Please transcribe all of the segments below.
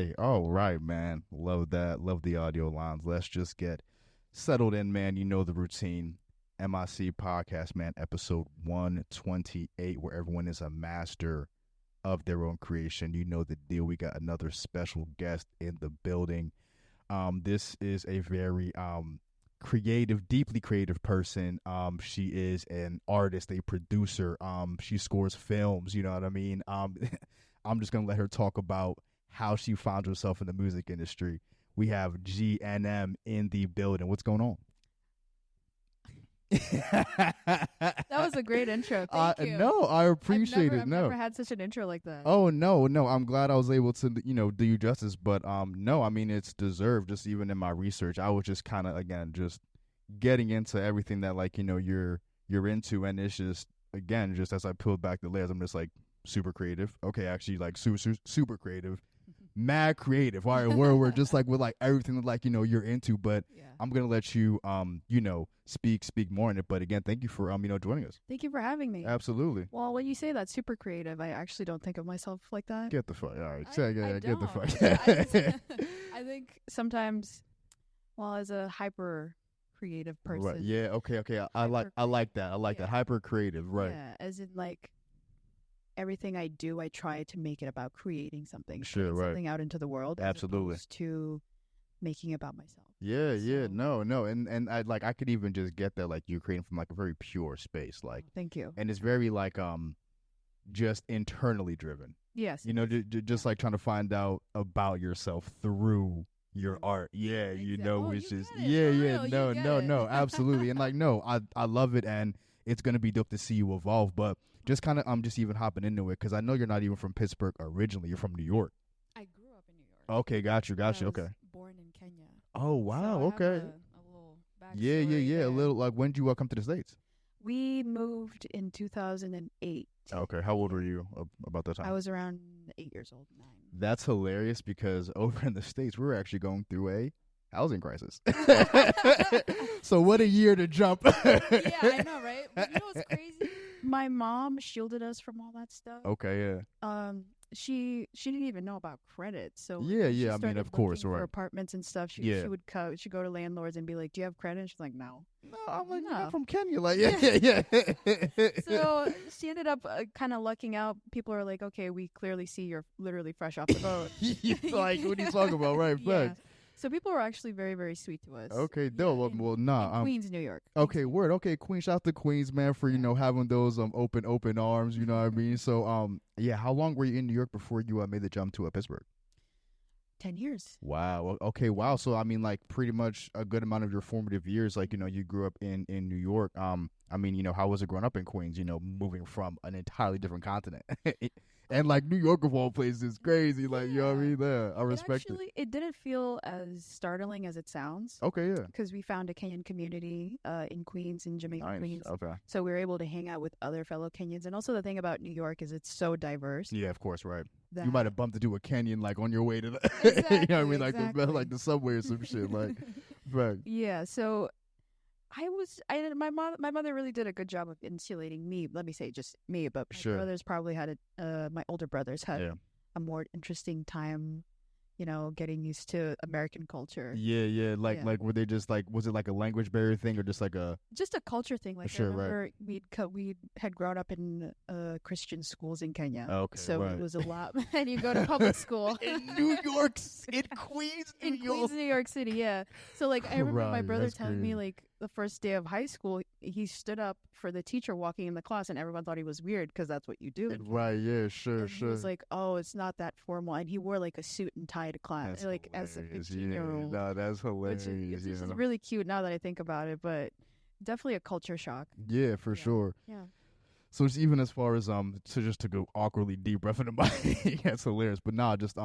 Okay. All right, man. Love that. Love the audio lines. Let's just get settled in, man. You know the routine. MIC podcast, man, episode 128, where everyone is a master of their own creation. You know the deal. We got another special guest in the building. This is a very creative, deeply creative person. She is an artist, a producer. She scores films. You know what I mean? I'm just gonna let her talk about how she found herself in the music industry. We have GNM in the building. What's going on? That was a great intro. Thank you. No, I appreciate it. I've No, never had such an intro like that. oh no, no. I'm glad I was able to, do you justice. But no, I mean it's deserved. Just even in my research, I was just kind of again just getting into everything that you're into, and it's just again just as I peeled back the layers, I'm just like super creative. Okay, actually like super creative. Mad creative. All right, we're just like with like everything that you're into, but Yeah. I'm gonna let you speak more on it. But again, thank you for joining us. Thank you for having me. Absolutely. Well, when you say that super creative, I actually don't think of myself like that. Get the fuck. All right, Get the fuck. I think sometimes, well, as a hyper creative person, Right. Yeah. Okay. I like that. I like that. Hyper creative. Right. Yeah, as in like everything I do, I try to make it about creating something, Sure, putting right. something out into the world, Absolutely. as opposed to making it about myself. Yeah. Yeah. So- No. And I could even just get that you're creating from a very pure space, Thank you. and it's very just internally driven. Yes. Just like trying to find out about yourself through your art. Yeah, Exactly. which You is get it, for real, no, you get no, it. no, absolutely. And I love it, and it's gonna be dope to see you evolve. But just kind of just even hopping into it, because I know you're not even from Pittsburgh originally. You're from New York. I grew up in New York. Okay, got you. I was Okay. born in Kenya. Oh So wow. I have Okay. a little Yeah. backstory A there. little when did you come to the States? We moved in 2008. Okay. How old were you about that time? I was around 8 years old, 9. That's hilarious, because over in the States, we were actually going through a housing crisis. So what a year to jump. Yeah, I know, right? But you know what's crazy? My mom shielded us from all that stuff. Okay, yeah. She didn't even know about credit, so Yeah, when she yeah, I mean, started of course, looking for right. apartments and stuff. She'd go to landlords and be like, "Do you have credit?" And she's like, "No." No, I'm like, No. I'm from Kenya. Yeah. So she ended up kind of lucking out. People are like, "Okay, we clearly see you're literally fresh off the boat." Like, what are you talking about? Right, Yeah. facts. So people were actually very, very sweet to us. Okay, Yeah, dope. in- Well, in nah. Queens, New York. Okay, word. Okay, Queens. Shout out to Queens, man, for having those open arms. You know what I mean? So yeah. How long were you in New York before you made the jump to Pittsburgh? 10 years. Wow. Okay. Wow. So I mean, pretty much a good amount of your formative years, you grew up in New York. I mean, how was it growing up in Queens? Moving from an entirely different continent, and New York of all places is crazy. You know what I mean? Yeah, I respect it. It didn't feel as startling as it sounds. Okay. Yeah. Because we found a Kenyan community in Queens, in Jamaica, Nice. Queens. Okay. So we were able to hang out with other fellow Kenyans. And also the thing about New York is it's so diverse. Yeah. Of course. Right. That You might have bumped into a Kenyan on your way to the, Exactly, you know what I mean? exactly. The subway or some shit. Right. Yeah, so my mother really did a good job of insulating me. Let me say just me, but my Sure. brothers probably had my older brothers had Yeah. a more interesting time, getting used to American culture. Yeah. Yeah. Yeah. Were they just was it a language barrier thing, or just a Just a culture thing. Like Sure, I right. remember we had grown up in Christian schools in Kenya. Okay, So right. it was a lot. And you go to public school. in New York, in Queens, In Queens, New York City, yeah. So I remember my Right, brother that's telling me crazy. the first day of high school, he stood up for the teacher walking in the class, and everyone thought he was weird because that's what you do. in Right. Yeah. Sure. And he was like, "Oh, it's not that formal," and he wore a suit and tie to class, That's as a hilarious. 15-year-old. No, that's hilarious. Which is really cute now that I think about it, but definitely a culture shock. Yeah, for Yeah. sure. Yeah. So it's even as far as to go awkwardly deep breath into my that's hilarious. But nah, just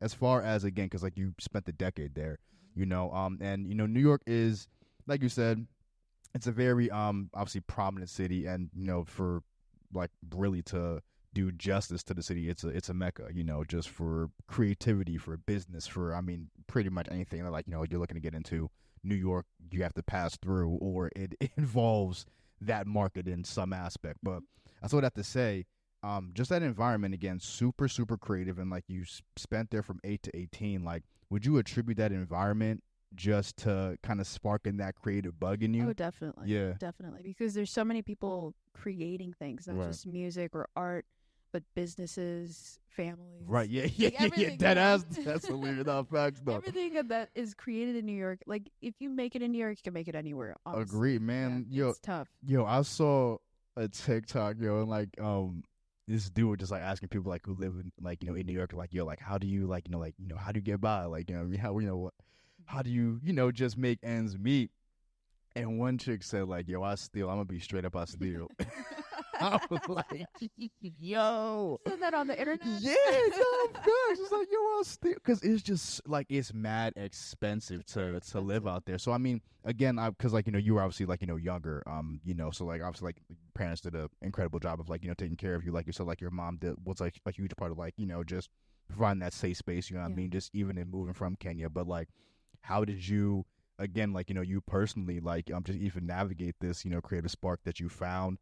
as far as again, because you spent a decade there, and New York is, like you said, it's a very obviously prominent city, and for really to do justice to the city, it's a mecca, just for creativity, for business, for pretty much anything that you're looking to get into. New York, you have to pass through, or it involves that market in some aspect. But that's what I have to say. just that environment again, super super creative, and like you spent there from 8 to 18. Like, would you attribute that environment just to kind of sparking that creative bug in you? Oh, definitely. Yeah. Definitely. Because there's so many people creating things, not Right. just music or art, but businesses, families. Right. Yeah. Like Yeah. Yeah. everything, That you know? that's hilarious. No, facts though. Everything that is created in New York, like if you make it in New York, you can make it anywhere. Honestly. Agreed, man. Yeah, it's tough. Yo, I saw a TikTok, yo, and like this dude was just like asking people like who live in like, you know, in New York, like, yo, like how do you like, how do you get by? Like, how do you, just make ends meet? And one chick said, like, yo, I steal. I'm gonna be straight up, I steal. I was like, yo. Said that on the internet? Yeah, no, facts. It's like, yo, I steal. Because it's just, like, it's mad expensive to live out there. So, I mean, again, because, like, you were obviously, like, younger, so, like, obviously, like, parents did an incredible job of, like, taking care of you. Like you said, like, your mom was, like, a huge part of, like, just providing that safe space, you know what I mean? Just even in moving from Kenya. But, like, how did you, again, like, you personally, like, just even navigate this, creative spark that you found?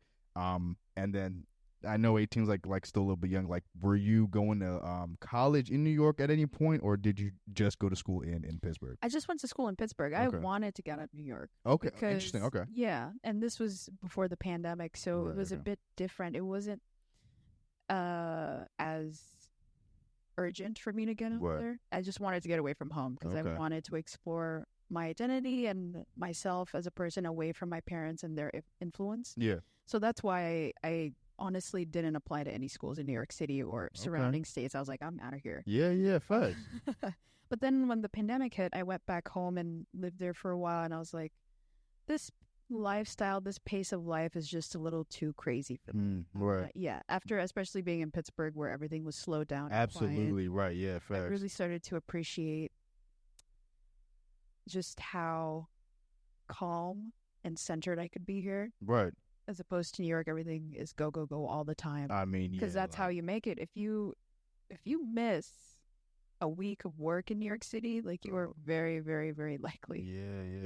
And then I know 18's like still a little bit young. Like, were you going to college in New York at any point, or did you just go to school in Pittsburgh? I just went to school in Pittsburgh. Okay. I wanted to get out of New York. Okay, because, interesting. Okay, yeah, and this was before the pandemic, so it was a bit different. It wasn't as urgent for me to get out there. I just wanted to get away from home because I wanted to explore my identity and myself as a person away from my parents and their influence. Yeah. So that's why I honestly didn't apply to any schools in New York City or surrounding states. I was like, I'm out of here. Yeah, facts. But then when the pandemic hit, I went back home and lived there for a while, and I was like, this lifestyle, this pace of life is just a little too crazy for me. Right. Yeah. After especially being in Pittsburgh where everything was slowed down. Absolutely quiet, right. Yeah, facts. I really started to appreciate just how calm and centered I could be here. Right. As opposed to New York, everything is go, go, go all the time. I mean, because that's how you make it. If you miss a week of work in New York City, like you are very, very, very likely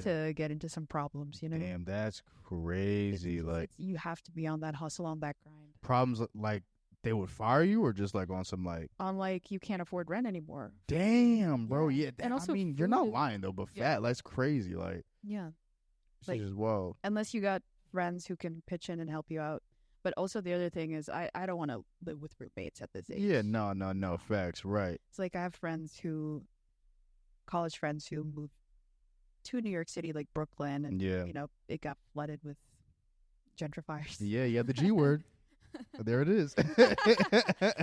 to get into some problems, Damn, that's crazy. You have to be on that hustle, on that grind. Problems like they would fire you, or just like on some like you can't afford rent anymore. Damn, bro. Yeah. And also, I mean, you're not lying though, but that's crazy. Like, yeah, like just wild. Unless you got friends who can pitch in and help you out. But also the other thing is I don't want to live with roommates at this age. Yeah, no, facts, right. It's like I have college friends who moved to New York City, like Brooklyn, and it got flooded with gentrifiers. Yeah, the G word. There it is.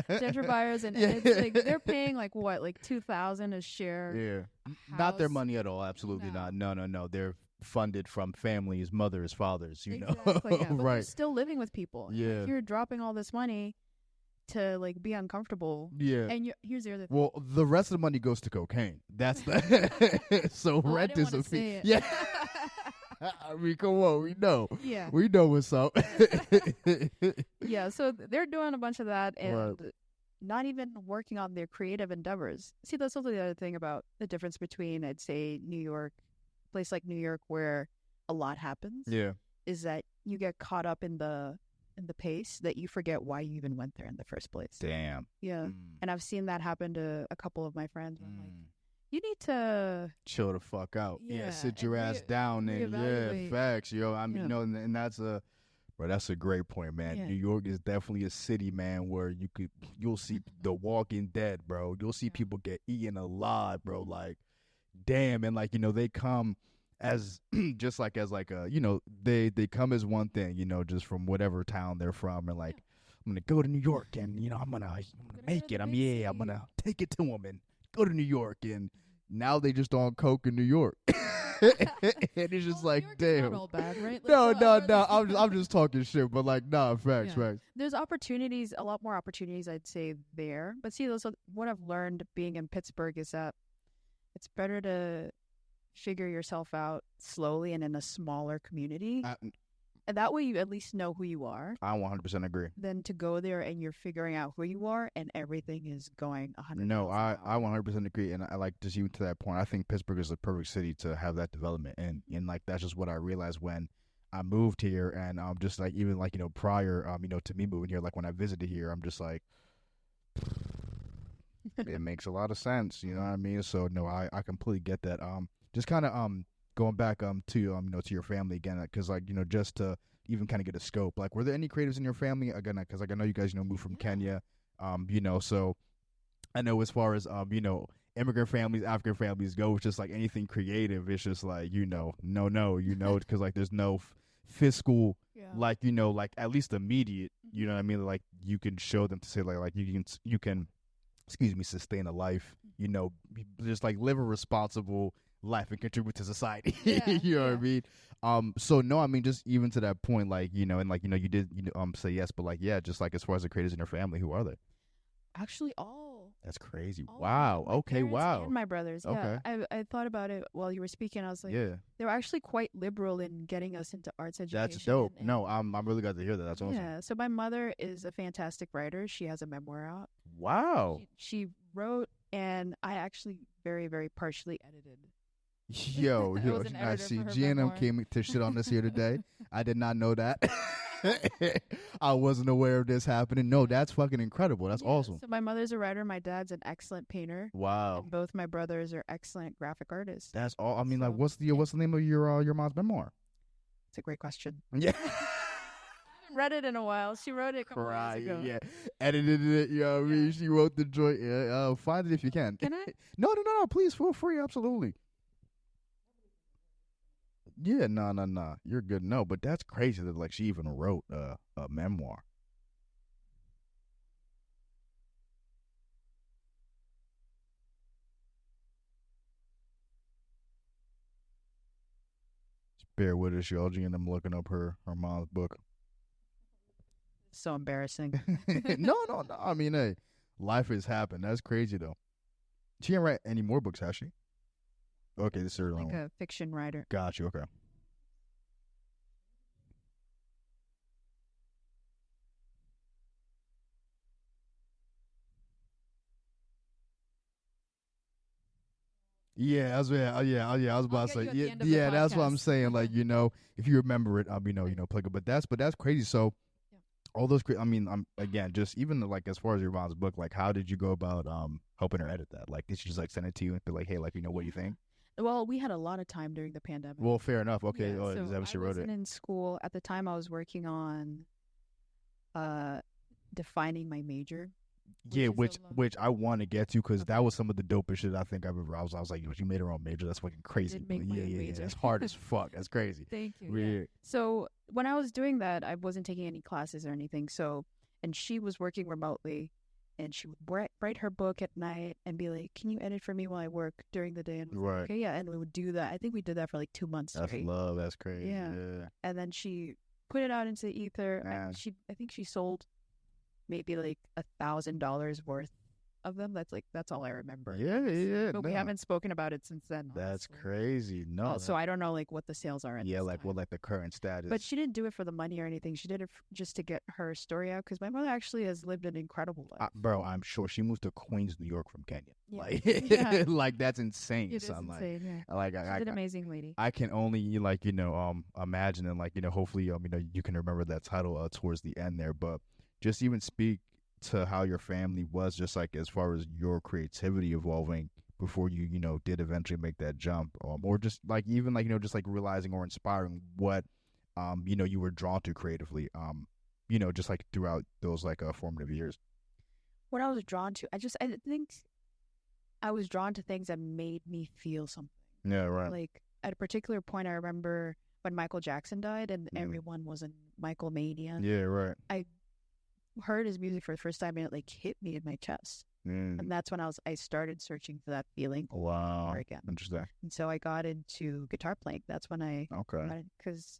Gentrifiers, and it's like they're paying like what, like $2,000 a share. Yeah, not their money at all. Absolutely not. No. They're funded from families, mothers, fathers. Exactly, yeah. But right. They're still living with people. Yeah, like, you're dropping all this money to like be uncomfortable. Yeah, and here's the other thing. Well, the rest of the money goes to cocaine. That's the so rent is a fee. Yeah. I mean, come on, we know. Yeah. We know what's up. Yeah, so they're doing a bunch of that and not even working on their creative endeavors. See, that's also the other thing about the difference between, I'd say, New York, a place like New York where a lot happens. Yeah. Is that you get caught up in the pace that you forget why you even went there in the first place. Damn. Yeah. And I've seen that happen to a couple of my friends. I'm like, you need to chill the fuck out. Yeah, sit your ass down and facts, yo. I mean, and that's that's a great point, man. Yeah. New York is definitely a city, man, where you'll see The Walking Dead, bro. You'll see people get eaten alive, bro. Like, damn, and like they come as just like as like a they come as one thing, just from whatever town they're from, and like I'm gonna go to New York and I'm gonna make it. I'm gonna take it to them and go to New York, and now they just on coke in New York. And it's just like, damn. Not all bad, right? Like, no. I'm just talking shit, but like, nah, facts. There's opportunities, a lot more opportunities, I'd say there. But see, what I've learned being in Pittsburgh is that it's better to figure yourself out slowly and in a smaller community. And that way you at least know who you are. I 100% agree. Than to go there and you're figuring out who you are and everything is going 100. No, I 100% agree. And I like, just even to that point, I think Pittsburgh is the perfect city to have that development. And like, that's just what I realized when I moved here, and just like even like prior to me moving here, like when I visited here, I'm just like it makes a lot of sense. You know what I mean? So no, I completely get that. Just kind of going back to to your family again, because like just to even kind of get a scope. Like, were there any creatives in your family again? Because like I know you guys moved from Kenya, so I know as far as immigrant families, African families go, it's just like anything creative. It's just like no, because like there's no fiscal like like at least immediate. You know what I mean? Like you can show them to say like you can excuse me, sustain a life, just like live a responsible life and contribute to society. You know what I mean? So no, I mean just even to that point, like, and like, you did say yes, but like, yeah, just like as far as the creators in your family, who are they? Actually, all. That's crazy. All Wow. my Okay, parents wow. and my brothers. Yeah. Okay. I thought about it while you were speaking. I was like, Yeah. they were actually quite liberal in getting us into arts education. That's dope. No, I'm really glad to hear that. That's awesome. Yeah. So my mother is a fantastic writer. She has a memoir out. Wow. She wrote, and I actually very, very partially edited. Yo, I see GNM came to shit on this here today. I did not know that. I wasn't aware of this happening. No, that's fucking incredible. That's awesome. So my mother's a writer. My dad's an excellent painter. Wow. And both my brothers are excellent graphic artists. That's all. I mean, like, what's the name of your mom's memoir? It's a great question. Yeah. I haven't read it in a while. She wrote it a couple years ago. Yeah. Edited it. You know what I mean? She wrote the joint. Find it if you can. Can I? No. Please feel free. Absolutely. Yeah, no. You're good. No, but that's crazy that like she even wrote a memoir. Just bear with us, y'all. And I'm looking up her mom's book. So embarrassing. No. I mean, hey, life has happened. That's crazy though. She didn't write any more books, has she? Okay, this is her like a fiction writer. Got you. Okay. Yeah, I was about to say, yeah, that's what I'm saying. Like, if you remember it, plug it. But that's crazy. So, all those, I mean, again, just even like as far as your mom's book, like, how did you go about helping her edit that? Like, did she just like send it to you and be like, hey, like, what do you think? Well, we had a lot of time during the pandemic. Well, fair enough. Okay, so is that what she wrote it? I wasn't in school at the time. I was working on defining my major. Yeah, which I want to get to because that was some of the dopest shit I think I've ever. I was like, she made her own major. That's fucking crazy. Yeah. It's hard as fuck. That's crazy. Thank you. Yeah. So when I was doing that, I wasn't taking any classes or anything. So, and she was working remotely, and she would write her book at night and be like, "Can you edit for me while I work during the day?" And right. Okay, yeah, and we would do that. I think we did that for like 2 months. That's straight. love. That's crazy. Yeah. And then she put it out into the ether. I think she sold maybe like $1,000 worth of them. That's all I remember. Yeah. But we haven't spoken about it since then. That's crazy. No. So I don't know like what the sales are. What like the current status. But she didn't do it for the money or anything. She did it just to get her story out because my mother actually has lived an incredible life. Bro, I'm sure she moved to Queens, New York from Kenya. Yeah. Like that's insane. It son. is insane. Like she's an amazing lady. I can only imagine and hopefully you can remember that title towards the end there, but just even speak to how your family was just like as far as your creativity evolving before you did eventually make that jump, or just like even like just like realizing or inspiring what you were drawn to creatively, just like throughout those like formative years. What I was drawn to, I think I was drawn to things that made me feel something. Yeah, right. Like at a particular point, I remember when Michael Jackson died and everyone was in Michael mania. Yeah, right. I heard his music for the first time and it like hit me in my chest. And that's when I started searching for that feeling. Wow. Again. Interesting. And so I got into guitar playing. That's when because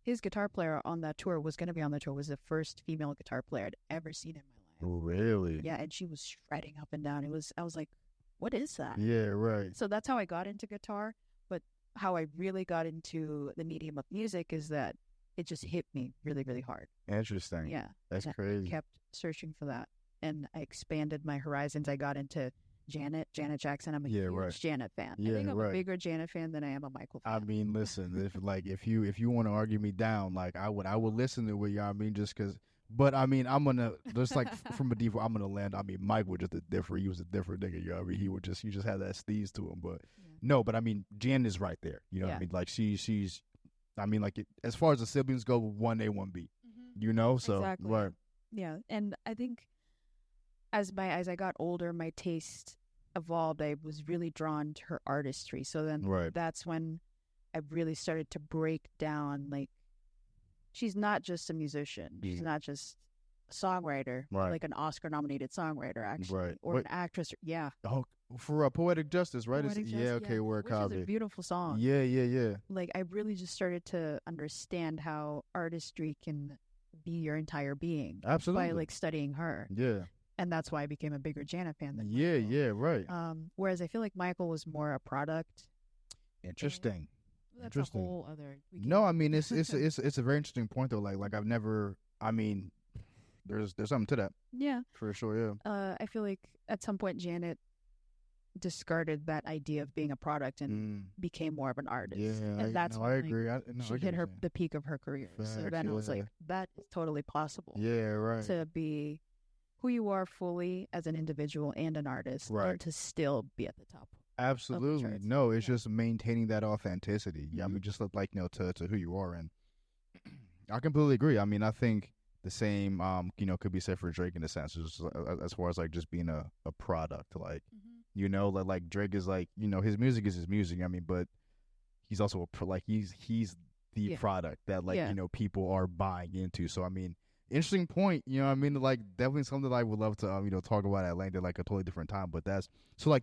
his guitar player on that tour was going to be on the tour was the first female guitar player I'd ever seen in my life. Oh, really? Yeah, and she was shredding up and down. I was like, what is that? Yeah, right. So that's how I got into guitar. But how I really got into the medium of music is that it just hit me really, really hard. Interesting. Yeah. That's crazy. I kept searching for that. And I expanded my horizons. I got into Janet Jackson. I'm a Yeah, huge right. Janet fan. I Yeah, think I'm right. a bigger Janet fan than I am a Michael fan. I mean, listen, if you want to argue me down, like I would listen to it. You know what I mean? Just because. But I mean, I'm gonna just like from a default, I'm gonna land. I mean, Mike was just he was a different nigga. You know what I mean? He just had that steez to him. But Yeah. no, but I mean, Jan is right there. You know what I Yeah. mean? Like she's. I mean, like as far as the siblings go, 1A, 1B. You know, so Exactly. right. Yeah, and I think as I got older, my taste evolved. I was really drawn to her artistry. So then Right. that's when I really started to break down. Like, she's not just a musician. She's not just a songwriter, Right. like an Oscar-nominated songwriter, actually, Right. or What- an actress. Yeah, Oh, for Poetic Justice, right? Poetic Yeah, Justice, okay, word which is copy. a beautiful song. Yeah. Like, I really just started to understand how artistry can be your entire being Absolutely. by like studying her. Yeah. And that's why I became a bigger Janet fan than Yeah, Michael. yeah, right. Whereas I feel like Michael was more a product. Interesting. That's Interesting. a whole other. No, I mean it's a very interesting point though. Like I've never. I mean, there's something to that Yeah. for sure. Yeah. I feel like at some point Janet discarded that idea of being a product and became more of an artist. Yeah, and that's I when, like, agree. she hit the peak of her career. So Facts, then I was yeah. like, that is totally possible. Yeah, right. To be who you are fully as an individual and an artist, Right. and to still be at the top. Absolutely. charts. No, it's Yeah. just maintaining that authenticity. Yeah, I mean, just like to who you are, and I completely agree. I mean, I think the same could be said for Drake in a sense, as far as like just being a product, like like Drake is like his music is his music. I mean, but he's also he's the Yeah. product that Yeah. people are buying into. So I mean, interesting point. You know what I mean? Like definitely something that I would love to talk about at length at like a totally different time. But that's so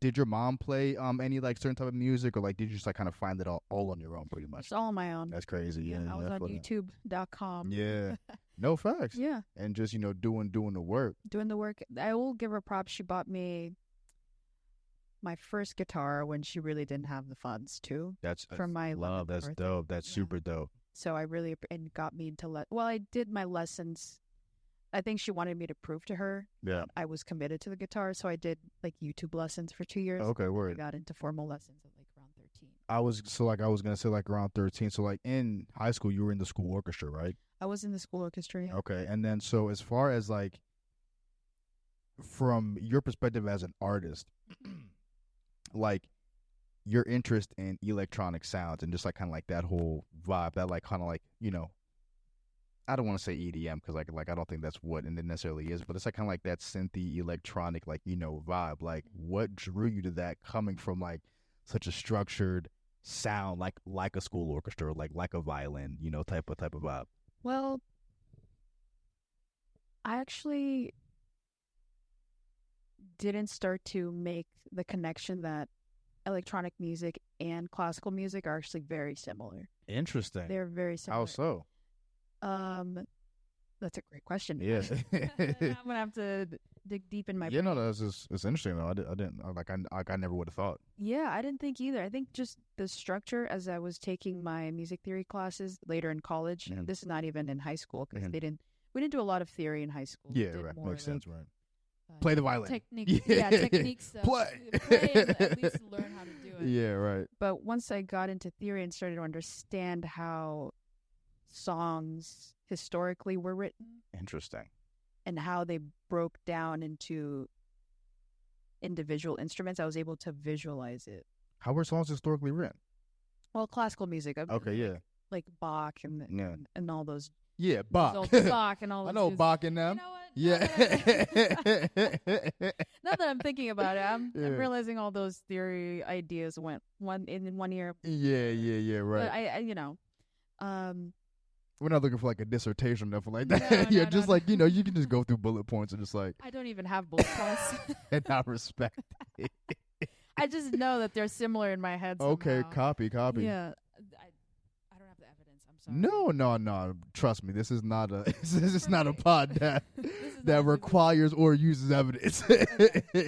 did your mom play any like certain type of music, or like did you just like kind of find it all on your own pretty much? It's all on my own. That's crazy. Yeah, I was on YouTube.com. Yeah, no facts. Yeah, And just doing the work. doing the work. I will give her props. She bought me my first guitar when she really didn't have the funds too. That's For my love. 11th That's birthday. dope. That's Yeah. super dope. So I really and got me into well, I did my lessons. I think she wanted me to prove to her Yeah. I was committed to the guitar, so I did like YouTube lessons for 2 years. Okay, I word. got into formal lessons at like around 13. I was gonna say like around 13. So like in high school, you were in the school orchestra, right? I was in the school orchestra. Yeah. Okay, and then so as far as like from your perspective as an artist, like your interest in electronic sounds and just like kind of like that whole vibe, that like kind of like I don't want to say EDM because like I don't think that's what it necessarily is, but it's like kind of like that synthy electronic vibe. Like what drew you to that coming from like such a structured sound like a school orchestra, or like a violin, type of vibe. Well, I actually didn't start to make the connection that electronic music and classical music are actually very similar. Interesting. They're very similar. How so? That's a great question. Yeah. I'm gonna have to dig deep in my Yeah, brain. no, it's interesting though. I didn't I never would have thought. Yeah, I didn't think either. I think just the structure as I was taking my music theory classes later in college. Mhm. This is not even in high school because Mhm. we didn't do a lot of theory in high school. We Yeah, did right. more, Makes sense, like, right? Play the violin. Technique, Yeah. techniques. Play. and at least learn how to do it. Yeah, right. But once I got into theory and started to understand how songs historically were written Interesting. and how they broke down into individual instruments, I was able to visualize it. How were songs historically written? Well, classical music. Okay, yeah. Like Bach and Yeah. and all those. Yeah, Bach. Bach and all those. I know dudes. Bach and You them. know what? Yeah. Now that I'm thinking about it, I'm Yeah. realizing all those theory ideas went in one ear. Yeah, right. But I We're not looking for like a dissertation or nothing like that. No, Yeah, no, just no, like, you can just go through bullet points and just like, I don't even have bullet points. and I respect it. I just know that they're similar in my head. Okay, somehow. copy. Yeah, I don't have the evidence. I'm sorry. No. Trust me, this is not a this is not a pod that This is that not requires or uses evidence.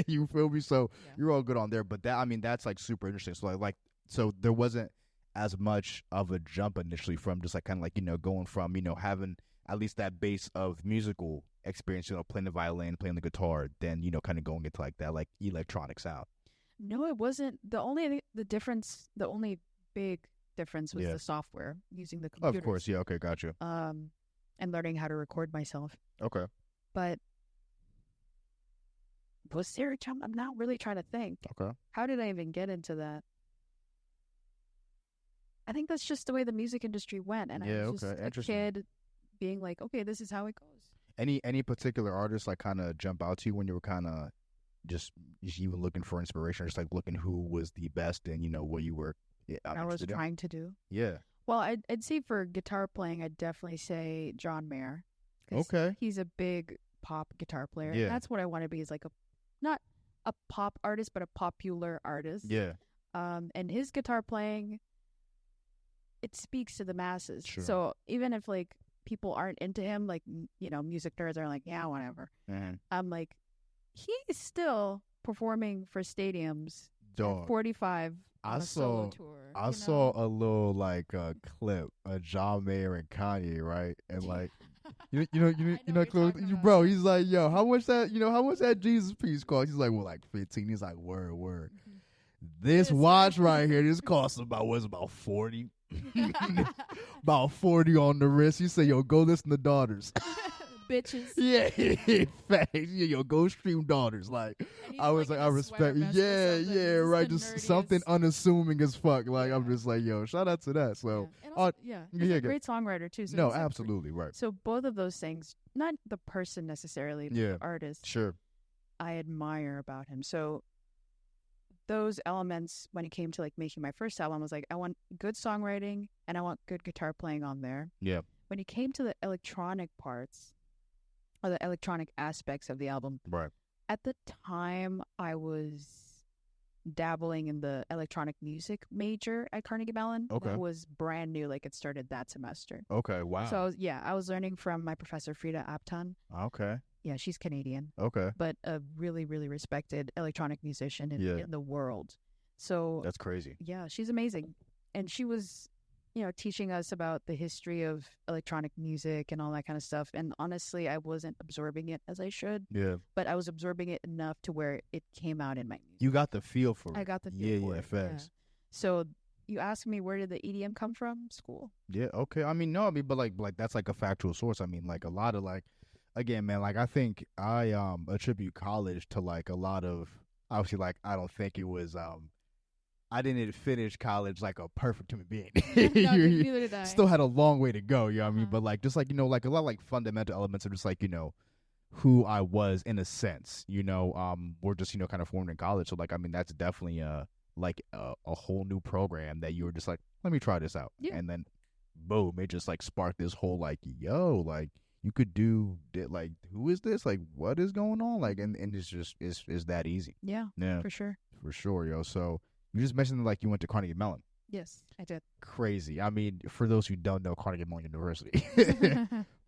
You feel me? So Yeah. you're all good on there. But that's like super interesting. So so there wasn't as much of a jump initially from just like kind of like going from having at least that base of musical experience, playing the violin, playing the guitar, then, kind of going into like that, like electronic sound. No, it wasn't. The only big difference was Yeah. the software, using the computers. Of course. Yeah. Okay. Gotcha. And learning how to record myself. Okay. But was there I'm not really trying to think. Okay. How did I even get into that? I think that's just the way the music industry went. And I was just a kid being like, okay, this is how it goes. Any particular artists like kind of jump out to you when you were kind of just even looking for inspiration, or just like looking who was the best and what you were I was trying to do? Yeah. Well, I'd say for guitar playing, I'd definitely say John Mayer. Okay. He's a big pop guitar player. Yeah. That's what I want to be, is like not a pop artist, but a popular artist. Yeah. And his guitar playing, it speaks to the masses. Sure. So even if like people aren't into him, like, music nerds are like, yeah, whatever. Mm-hmm. I'm like, he is still performing for stadiums. Dog. At 45 on a solo tour. I saw a little like clip of John Mayer and Kanye, right? And like, bro, he's like, yo, how much that Jesus piece cost? He's like, well, like 15. He's like, word. Mm-hmm. This watch right here, this costs about 40. About 40 on the wrist. He said, yo, go listen to Daughters. Bitches. Yeah, facts. Yeah, yo, go stream Daughters. Like, I was like, I respect. Yeah, right. Just something unassuming as fuck. Like, I'm just like, yo, shout out to that. So, he's a great songwriter too. So no, absolutely right. So both of those things, not the person necessarily, the artist. Sure. I admire about him. So those elements, when it came to like making my first album, I was like, I want good songwriting and I want good guitar playing on there. Yeah. When it came to the electronic parts, or the electronic aspects of the album, right, at the time I was dabbling in the electronic music major at Carnegie Mellon. Okay. That was brand new, like it started that semester. Okay, wow. So I was learning from my professor Frida Apton. Okay. Yeah, she's Canadian. Okay. But a really, really respected electronic musician in the world. So that's crazy. Yeah, she's amazing. And she was, teaching us about the history of electronic music and all that kind of stuff. And honestly, I wasn't absorbing it as I should. Yeah. But I was absorbing it enough to where it came out in my music. You got the feel for it. I got the feel for it. Yeah, facts. Yeah. So you ask me, where did the EDM come from? School. Yeah, okay. But like that's like a factual source. I mean, like a lot of like, again, man, like I think I attribute college to like a lot of, obviously, like I don't think it was I didn't finish college like a perfect human being. No, neither did I. Still had a long way to go, you know what I mean? But like just like, like a lot of like fundamental elements of just like, who I was in a sense, were just, kind of formed in college. So like, I mean, that's definitely like a whole new program that you were just like, let me try this out. Yeah. And then boom, it just like sparked this whole like, yo, like you could do like, who is this? Like, what is going on? Like, and it's just, it's that easy. Yeah, for sure. For sure, yo. So you just mentioned like you went to Carnegie Mellon. Yes, I did. Crazy. I mean, for those who don't know, Carnegie Mellon University,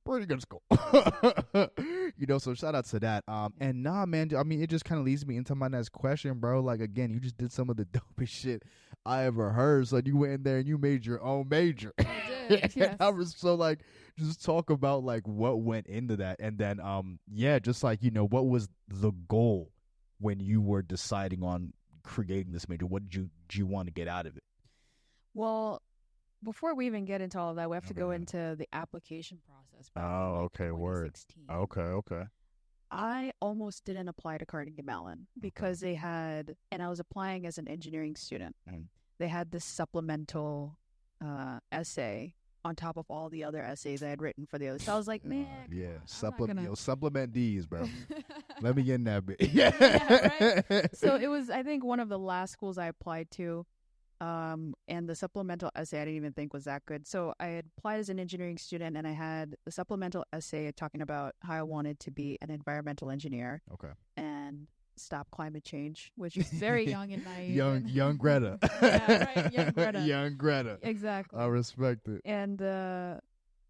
pretty good school. So shout out to that. And nah, man, I mean, it just kind of leads me into my next question, bro. Like, again, you just did some of the dopest shit I ever heard. So you went in there and you made your own major. I did, yes. I was so like, just talk about like what went into that. And then, just like, what was the goal when you were deciding on creating this major? What did you want to get out of it? Well, before we even get into all of that, we have to go into the application process. Okay, word. Okay. I almost didn't apply to Carnegie Mellon because they had, and I was applying as an engineering student. They had this supplemental essay on top of all the other essays I had written for the others. So I was like, man, supplement these, bro. Let me get in that bit. Right? So it was, I think, one of the last schools I applied to. And the supplemental essay I didn't even think was that good. So I had applied as an engineering student, and I had the supplemental essay talking about how I wanted to be an environmental engineer. Okay. And stop climate change, which is very young and naive. Young Greta. Yeah, right, young Greta. Young Greta. Exactly. I respect it. And I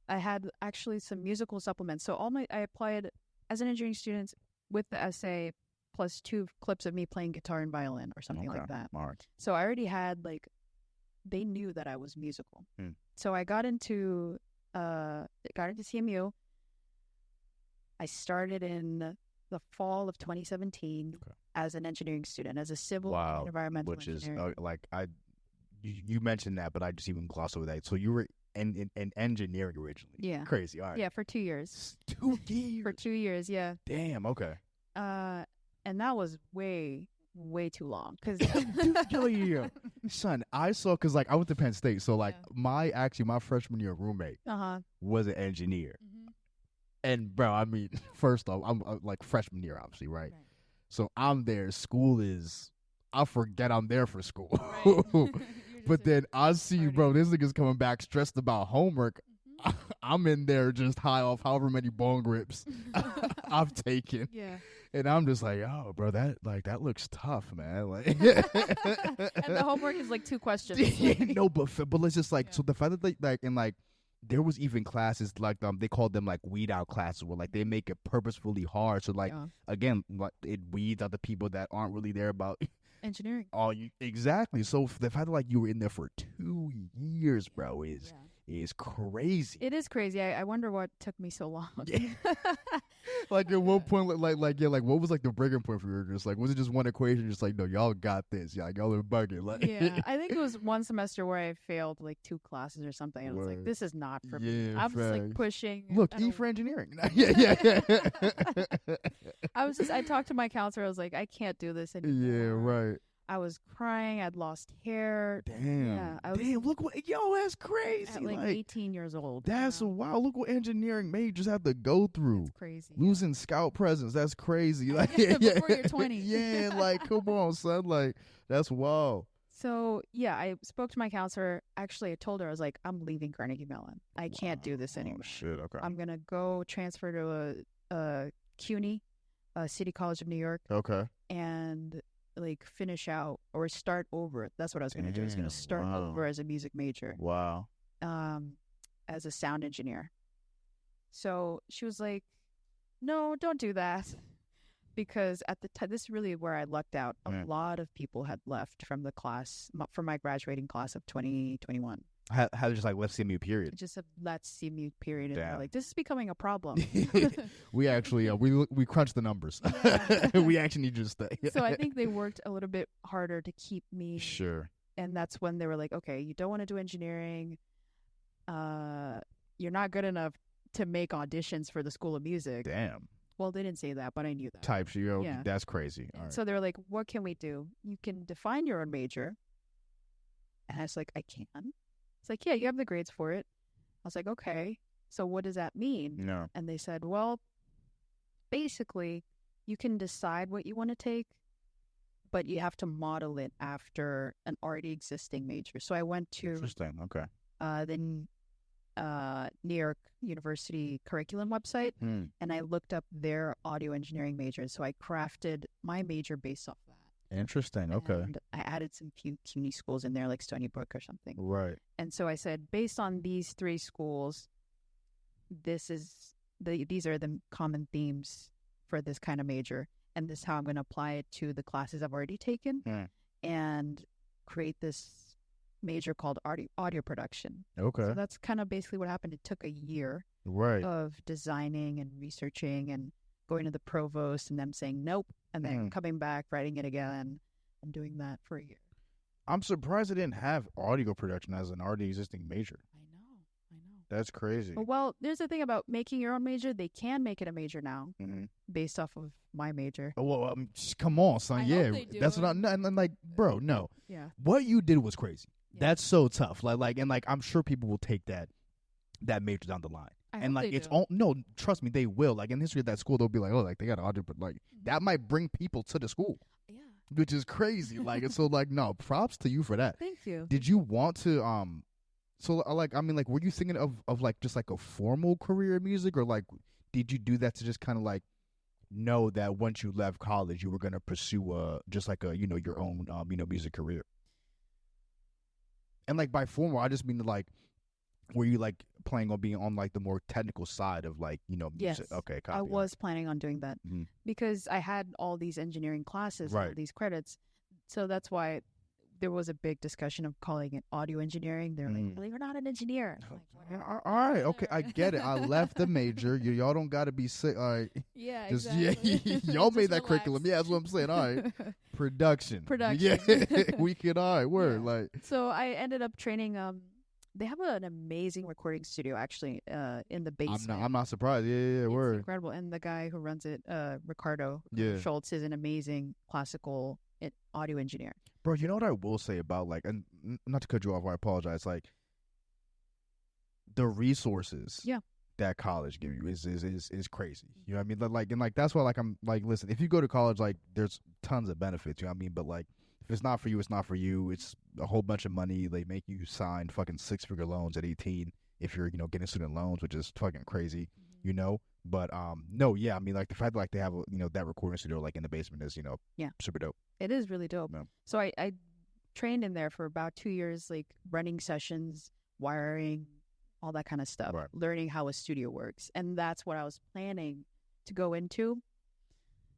had actually some musical supplements. So I applied as an engineering student with the essay plus 2 clips of me playing guitar and violin or something like that. All right. So I already had they knew that I was musical. So I got into got into CMU. I started in the fall of 2017 as an engineering student, as a civil and environmental which engineer. is you mentioned that, but I just even glossed over that. So you were in engineering originally. Yeah. Crazy. All right. Yeah, for 2 years. 2 years. For 2 years, yeah. Damn. Okay. And that was way too long. Cause yeah. Son, I saw because like I went to Penn State, so like my freshman year roommate was an engineer. Mm-hmm. And bro, I mean, first off, I'm like freshman year, obviously, right? So I'm there. School is, I forget I'm there for school. Right. But then I see, bro, this nigga's coming back stressed about homework. Mm-hmm. I'm in there just high off however many bone grips I've taken. Yeah. And I'm just like, oh, bro, that looks tough, man. Like, and the homework is like 2 questions. No, but it's just like, so the fact that they, like, and like, there was even classes like they called them like weed out classes where like they make it purposefully hard. So like again, like it weeds out the people that aren't really there about engineering. Oh, exactly. So the fact that like you were in there for 2 years, bro, is crazy. It is crazy. I wonder what took me so long. Yeah. Like at one point, like what was like the breaking point for you? Just like was it just one equation? Just like no, y'all got this. Yeah, y'all are bugging. Like yeah, I think it was one semester where I failed like 2 classes or something. And I was like, this is not for me. I'm just like pushing. Look, E for engineering. yeah. I talked to my counselor. I was like, I can't do this anymore. Yeah, right. I was crying. I'd lost hair. Damn. Yeah, damn, look what, that's crazy. At like 18 years old. That's wow. Look what engineering majors have to go through. That's crazy. Losing scout presence. That's crazy. Like, before you're 20. Yeah, like, come on, son. Like, that's wild. So, yeah, I spoke to my counselor. Actually, I told her, I was like, I'm leaving Carnegie Mellon. I can't do this anymore. Oh, shit, okay. I'm going to go transfer to a CUNY, City College of New York. Okay. And like finish out or start over. That's what I was going to do. I was going to start over as a music major. Wow. As a sound engineer. So she was like, no, don't do that. Because at the time, this is really where I lucked out. A lot of people had left from the class, from my graduating class of 2021. How just like let's CMU period. Just a let's CMU period. And they're like, this is becoming a problem. We actually we crunched the numbers. Yeah. We actually need you to stay. So I think they worked a little bit harder to keep me. Sure. And that's when they were like, okay, you don't want to do engineering. You're not good enough to make auditions for the School of Music. Damn. Well, they didn't say that, but I knew that. Types, that's crazy. All right. So they were like, what can we do? You can define your own major. And I was like, I can. It's like, yeah, you have the grades for it. I was like, okay, so what does that mean? No. And they said, well, basically, you can decide what you want to take, but you have to model it after an already existing major. So I went to Interesting. Okay. the New York University curriculum website, and I looked up their audio engineering majors. So I crafted my major based off that. Interesting. Okay. And I added some CUNY schools in there, like Stony Brook or something. Right. And so I said, based on these 3 schools, these are the common themes for this kind of major, and this is how I'm going to apply it to the classes I've already taken, and create this major called audio production. Okay. So that's kind of basically what happened. It took a year of designing and researching and going to the provost and them saying nope, and then coming back, writing it again, and doing that for a year. I'm surprised they didn't have audio production as an already existing major. I know. That's crazy. Well, there's the thing about making your own major. They can make it a major now, based off of my major. Oh, well, come on, son. That's what I'm like, bro. No. Yeah. What you did was crazy. Yeah. That's so tough. Like, I'm sure people will take that major down the line. And like it's all no, trust me, they will. Like in the history of that school, they'll be like, oh, like they got audio, but like that might bring people to the school. Yeah. Which is crazy. Like and so like no, props to you for that. Thank you. Did you want to so like I mean like were you thinking of like just like a formal career in music, or like did you do that to just kind of like know that once you left college you were gonna pursue just like a your own music career? And like by formal, I just mean like, were you like planning on being on like the more technical side of like music? Yes. Okay, copy. I was planning on doing that because I had all these engineering classes, all these credits, so that's why there was a big discussion of calling it audio engineering. They're like, well, you're not an engineer. I'm like, all right, okay, I get it. I left the major. Y'all don't got to be sick. All right, yeah, just exactly. y'all made Just that relax. curriculum. Yeah, that's what I'm saying. All right, production. Production. Yeah, we could. All right, word. Yeah. Like, So I ended up training. They have an amazing recording studio actually in the basement. I'm not surprised. Yeah, It's word. incredible. And the guy who runs it, Ricardo Yeah. Schultz, is an amazing classical audio engineer. Bro, you know what I will say about like, and not to cut you off, I apologize. Like, the resources, that college give you is crazy. You know what I mean? Like, and like that's why like I'm like, listen, if you go to college, like there's tons of benefits. You know what I mean? But like, if it's not for you, it's not for you. It's a whole bunch of money. They make you sign fucking 6-figure loans at 18 if you're getting student loans, which is fucking crazy. You know? But no, yeah, I mean like the fact that like they have that recording studio like in the basement is super dope. It is really dope. Yeah. So I trained in there for about 2 years, like running sessions, wiring, all that kind of stuff, Right. learning how a studio works. And that's what I was planning to go into.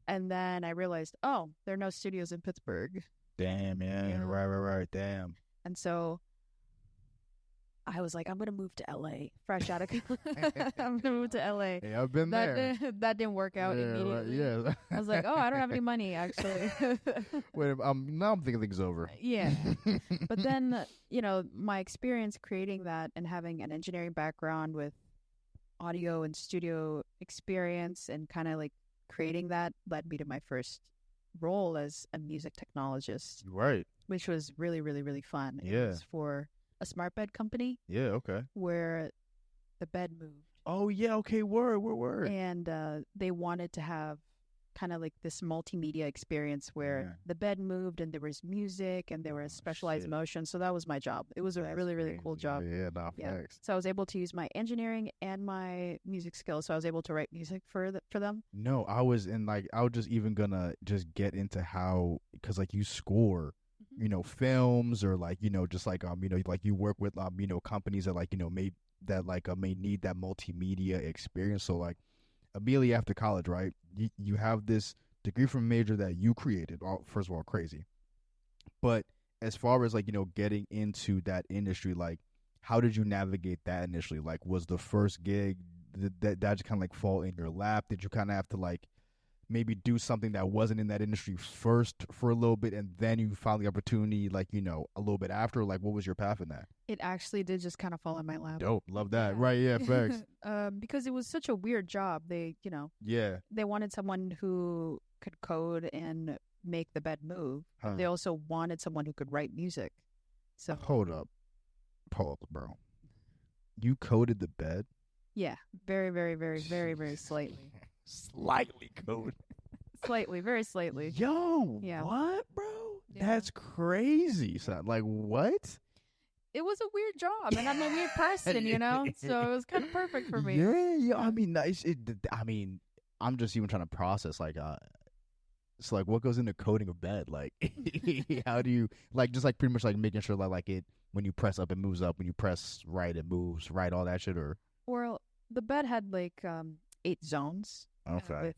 And then I realized, oh, there are no studios in Pittsburgh. Damn, yeah. Right, damn. And so I was like, I'm going to move to LA, fresh out of I'm going to move to LA. Hey, I've been there. That didn't work out immediately. Right, yeah. I was like, oh, I don't have any money, actually. Wait, now I'm thinking things over. Yeah. But then, my experience creating that and having an engineering background with audio and studio experience and kind of like creating that led me to my first role as a music technologist. Right. Which was really, really, really fun. Yeah. It was for a smart bed company. Yeah, okay. Where the bed moved. Oh, yeah, okay, word. And they wanted to have kind of like this multimedia experience where the bed moved and there was music and there was specialized motion. So that was my job. It was a really, really cool job. Yeah, thanks. So I was able to use my engineering and my music skills. So I was able to write music for them. No, I was just even gonna just get into how, because like you score, films or like, just like, like you work with, companies that like, may need that multimedia experience. So like, immediately after college, right, you have this degree from a major that you created. First of all, crazy. But as far as like, getting into that industry, like, how did you navigate that initially? Like, was the first gig, that just kind of like fall in your lap? Did you kind of have to like maybe do something that wasn't in that industry first for a little bit, and then you found the opportunity, like, a little bit after? Like, what was your path in that? It actually did just kind of fall in my lap. Dope. Love that. Yeah. Right. Yeah. Facts. Because it was such a weird job. They, they wanted someone who could code and make the bed move. Huh. They also wanted someone who could write music. So Hold up, bro. You coded the bed? Yeah. Very, very, very, very, very slightly. Slightly code. Slightly, very slightly. Yo, yeah. What, bro? Yeah. That's crazy. So, like, what? It was a weird job, and I'm a weird person, so it was kind of perfect for me. Yeah. I mean, I'm just even trying to process, like, so, like, what goes into coding a bed? Like, how do you, like, just, like, pretty much, like, making sure that, like, it, when you press up, it moves up. When you press right, it moves right, all that shit, or? Well, the bed had, like, 8 zones. Okay. With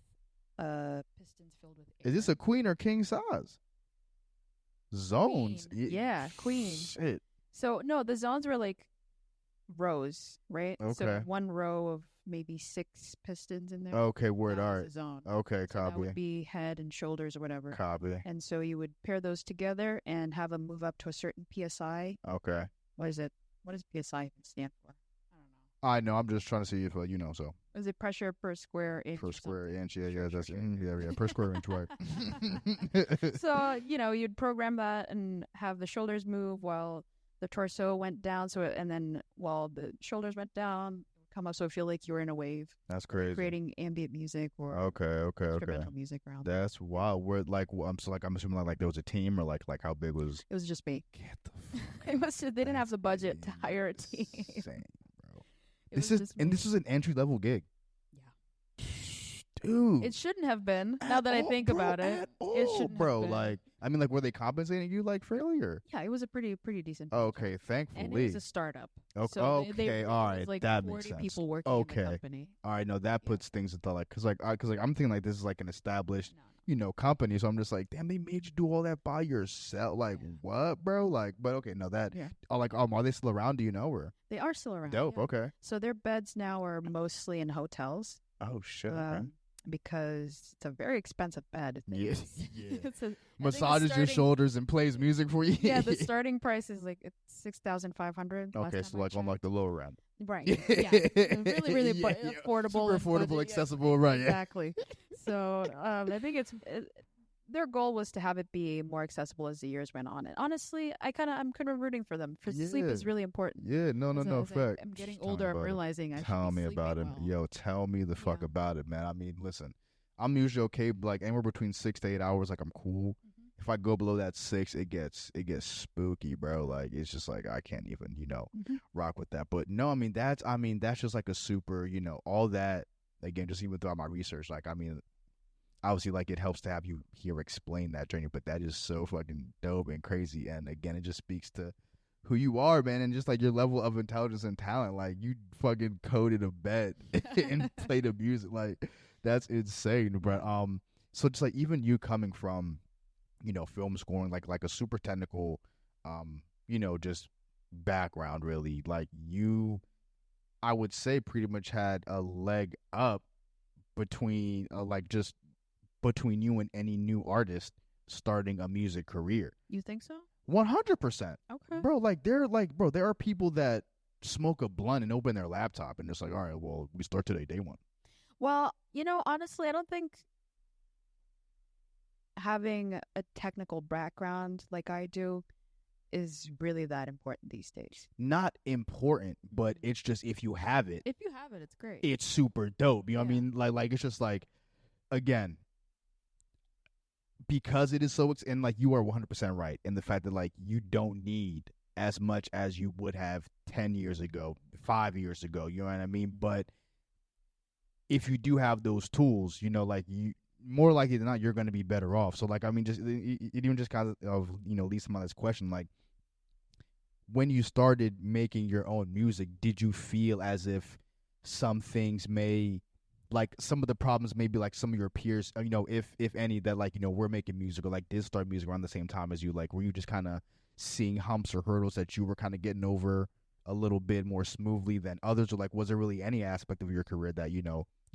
pistons filled with air. Is this a queen or king size? Zones? Queen. Yeah, queen. Shit. So, no, the zones were like rows, right? Okay. So one row of maybe 6 pistons in there. Okay, word, all right. A zone. Okay, so copy. That would be head and shoulders or whatever. Copy. And so you would pair those together and have them move up to a certain PSI. Okay. What is it? What does PSI stand for? I know. I'm just trying to see if so. Is it pressure per square inch? Per square inch, yeah, that's yeah, per square inch, right? So you'd program that and have the shoulders move while the torso went down. So and then while the shoulders went down, it would come up. So it feel like you were in a wave. That's crazy. Creating ambient music or instrumental music around. That's wild. Where I'm assuming like there was a team or like how big was? It was just me. Get the fuck. They didn't have the budget to hire a team. Insane. This is an entry level gig. Yeah, dude. It shouldn't have been. Now that I think about it, it shouldn't bro. Have been. Like, I mean, like, were they compensating you like fairly or? Yeah, it was a pretty decent. Okay, thankfully. And it was a startup. Okay, so okay, all right, like that 40 makes sense. People working in the company. All right, no, that puts things into like, cause I'm thinking like this is like an established. company. So I'm just like, damn, they made you do all that by yourself. Like, what, bro? Like, but okay, no, that. Yeah. Are they still around? Do you know? Or They are still around. dope. Yeah. Okay. So their beds now are mostly in hotels. Oh shit. Okay. Because it's a very expensive bed. Yeah. It's Massages your shoulders and plays music for you. Yeah, the starting price is like $6,500. Okay, so like on like the lower end. Right. Yeah. Really, really affordable. Super affordable, accessible. Right. Exactly. So I think their goal was to have it be more accessible as the years went on. And honestly, I'm kind of rooting for them. For sleep is really important. Yeah. No. Fact. I'm getting older. I'm realizing I should Tell be me about it. well. Yo, tell me the fuck about it, man. I mean, listen, I'm usually okay, like anywhere between 6 to 8 hours. Like I'm cool. If I go below that 6, it gets spooky, bro. Like it's just like I can't even, rock with that. But no, that's just like a super, all that again, just even throughout my research, like obviously like it helps to have you here explain that journey, but that is so fucking dope and crazy. And again, it just speaks to who you are, man, and just like your level of intelligence and talent. Like you fucking coded a bed and played the music. Like that's insane. But so just like even you coming from film scoring, like a super technical, just background, really, like you, I would say pretty much had a leg up between, between you and any new artist starting a music career. You think so? 100%. Okay. Bro, there are people that smoke a blunt and open their laptop and it's like, all right, well, we start today, day one. Well, honestly, I don't think having a technical background like I do is really that important these days. Not important, but it's just if you have it. If you have it, it's great. It's super dope. You know what I mean? Like it's just like, again, because it is so, and like you are 100% right in the fact that like you don't need as much as you would have 10 years ago, 5 years ago, you know what I mean? But if you do have those tools, like you, more likely than not, you're going to be better off. So like, just it even just kind of, leads to my last question. Like when you started making your own music, did you feel as if some things like some of the problems maybe like some of your peers, if any, that like, we're making music or like did start music around the same time as you, like were you just kind of seeing humps or hurdles that you were kind of getting over a little bit more smoothly than others? Or like was there really any aspect of your career that you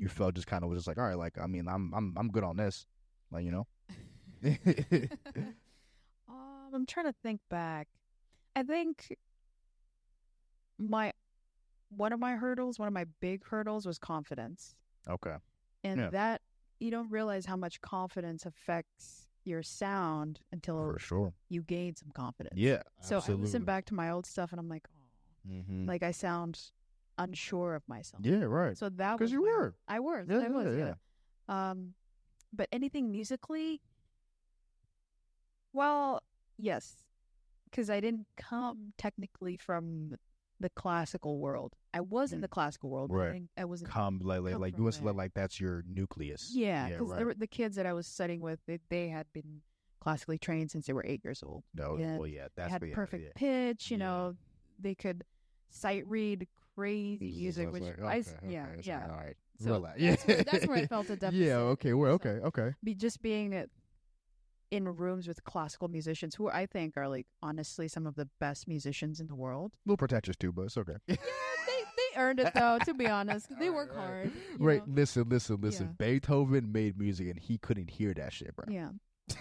felt just kind of was just like, all right, like I'm good on this, like I'm trying to think back. I think one of my big hurdles was confidence. Okay. And that you don't realize how much confidence affects your sound until for sure you gain some confidence. Yeah. So absolutely. I listen back to my old stuff and I'm like, like I sound unsure of myself. Yeah, right. So that because you were. I was. Yeah. But anything musically, well, yes, because I didn't come technically from the classical world. I was in the classical world, right? I wasn't like you was like that's your nucleus. Yeah, because the kids that I was studying with, they had been classically trained since they were 8 years old. No, well, yeah, that's had perfect pitch. They could sight read crazy music, which like, All right. So relax. That's where I felt a deficit. Yeah. Okay. We're okay. Just being in rooms with classical musicians who I think are like honestly some of the best musicians in the world. A little pretentious too, but it's okay. Yeah, they earned it though. To be honest, they work hard. Right. Listen. Yeah. Beethoven made music and he couldn't hear that shit, bro. Yeah.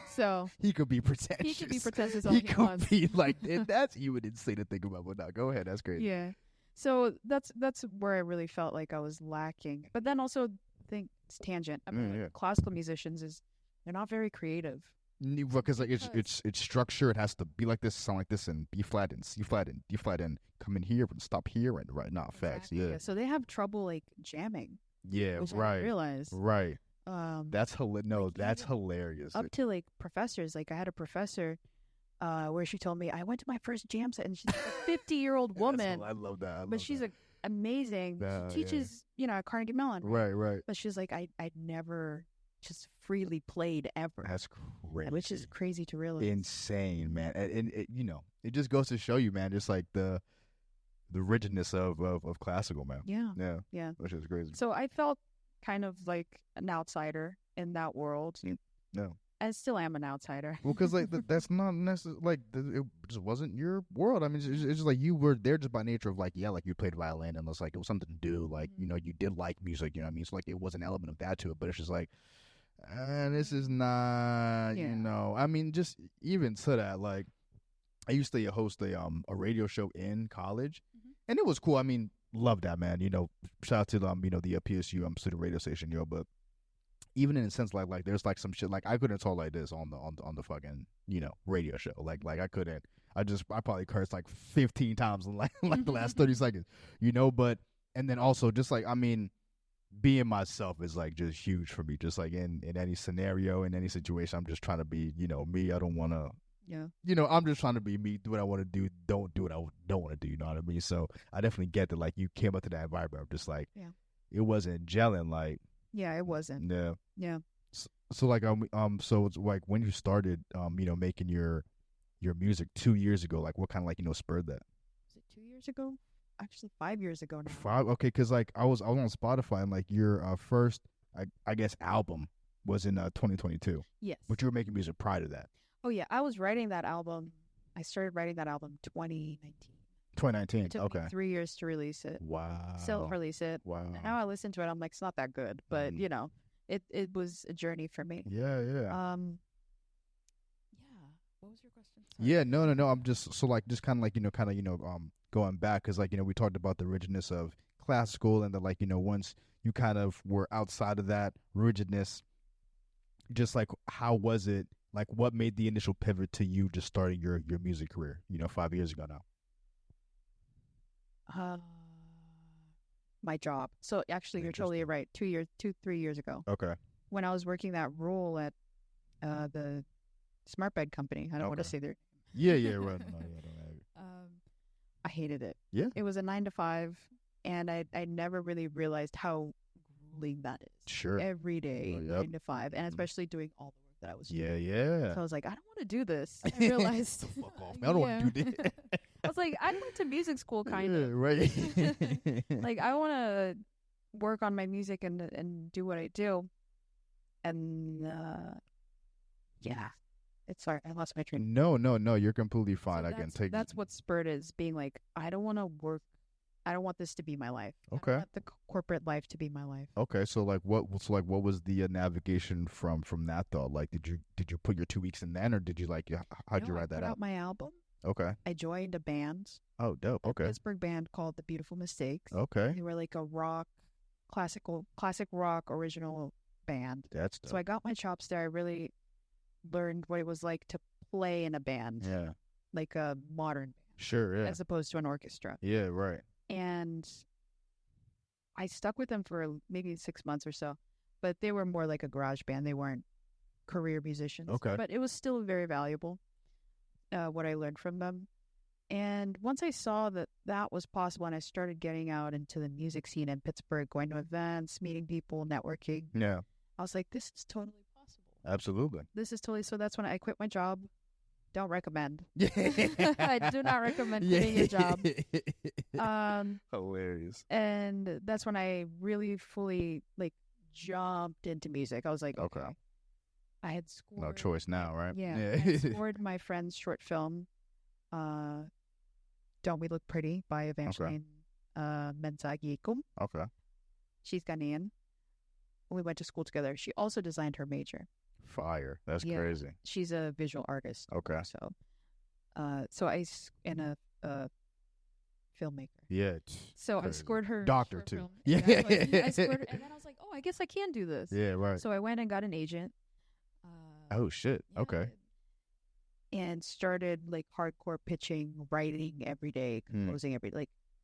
So he could be pretentious. He could be pretentious all he could wants. Be like that's even insane to think about. But no, go ahead. That's great. Yeah. So that's where I really felt like I was lacking. But then also think it's tangent. I mean, classical musicians they're not very creative. Because like it's structure. It has to be like this, sound like this, and B flat and C flat and D flat and come in here and stop here and right. Not facts. Yeah. So they have trouble like jamming. Yeah. Which right. I didn't realize. Right. That's that's hilarious. Up to like professors. Like I had a professor where she told me I went to my first jam set and she's a 50-year-old woman. I love that. But she's amazing. She teaches, at Carnegie Mellon. Right. But she's like, I'd never just freely played ever. That's crazy. Which is crazy to realize. Insane, man. And it just goes to show you, man, just like the richness of classical, man. Yeah. Which is crazy. So I felt kind of like an outsider in that world. No. I still am an outsider. Well, because like that's not necessarily like it just wasn't your world. I mean, it's just like you were there just by nature of like like you played violin and it's like it was something to do. Like you did like music. You know what I mean? So like it was an element of that to it, but it's just like this is not. I mean, just even to that, like I used to host a radio show in college, and it was cool. I mean, love that, man. Shout out to the the PSU student radio station, but even in a sense like there's like some shit like I couldn't talk like this on the fucking radio show. Like I couldn't. I probably cursed like 15 times in like the last 30 seconds. But and then also just like I mean, being myself is like just huge for me. Just like in any scenario, in any situation, I'm just trying to be me. I don't want to. Yeah. I'm just trying to be me. Do what I want to do. Don't do what I don't want to do. You know what I mean? So I definitely get that. Like you came up to that environment. I'm just like, it wasn't gelling. Like. Yeah, it wasn't. Yeah. Yeah. So like so it's like when you started making your music 2 years ago, like what kind of like spurred that? Was it 2 years ago? Actually 5 years ago now. 5? Okay, because like I was on Spotify and like your first I guess album was in 2022. Yes. But you were making music prior to that. Oh yeah, I was writing that album. I started writing that album 2019. 2019. It took Okay. me 3 years to release it. Wow. Self-release it. Wow. And now I listen to it, I'm like, it's not that good, but it was a journey for me. Yeah. Yeah. What was your question? Sorry. Yeah. No. I'm just so like just kind of like going back because like we talked about the rigidness of classical and that like once you kind of were outside of that rigidness, just like how was it like what made the initial pivot to you just starting your music career 5 years ago now? My job. So actually, you're totally right. 3 years ago. Okay. When I was working that role at the smart bed company, I don't want to say their. Yeah, right. No, yeah, don't have it. I hated it. Yeah. It was a 9 to 5, and I never really realized how grueling that is. Sure. Every day, 9 to 5, and especially doing all the work that I was doing. Yeah. So I was like, I don't want to do this. I realized. Fuck off, man. I don't want to do this. I was like, I went to music school, kind of. Right. Like, I want to work on my music and do what I do. And, sorry, I lost my train. No, you're completely fine. So that's what spurred is being like, I don't want to work. I don't want this to be my life. Okay. I don't want the corporate life to be my life. Okay, so like what was the navigation from that thought? Like, did you put your 2 weeks in then, or did you like how'd you write that I put out? out my album. Okay. I joined a band. Oh, dope. Okay. A Pittsburgh band called The Beautiful Mistakes. Okay. They were like a classic rock original band. That's dope. So I got my chops there. I really learned what it was like to play in a band. Yeah. Like a modern band. Sure, yeah. As opposed to an orchestra. Yeah, right. And I stuck with them for maybe 6 months or so. But they were more like a garage band. They weren't career musicians. Okay. But it was still very valuable, what I learned from them. And once I saw that was possible and I started getting out into the music scene in Pittsburgh, going to events, meeting people, networking. Yeah. I was like, this is totally possible. Absolutely. This is totally, so that's when I quit my job. Don't recommend. Yeah. I do not recommend quitting your job. Hilarious. And that's when I really fully jumped into music. I was like, okay. I had scored. No choice now, right? Yeah. I had scored my friend's short film, Don't We Look Pretty by Evangeline Mensah-Giekum. Okay. She's Ghanaian. We went to school together. She also designed her major. Fire. That's crazy. She's a visual artist. Okay. So I and a filmmaker. Yeah. So crazy. I scored her doctor too. Film. Yeah. I scored her, and then I was like, oh, I guess I can do this. Yeah. Right. So I went and got an agent. Oh shit. Yeah, okay. And started hardcore pitching, writing every day, composing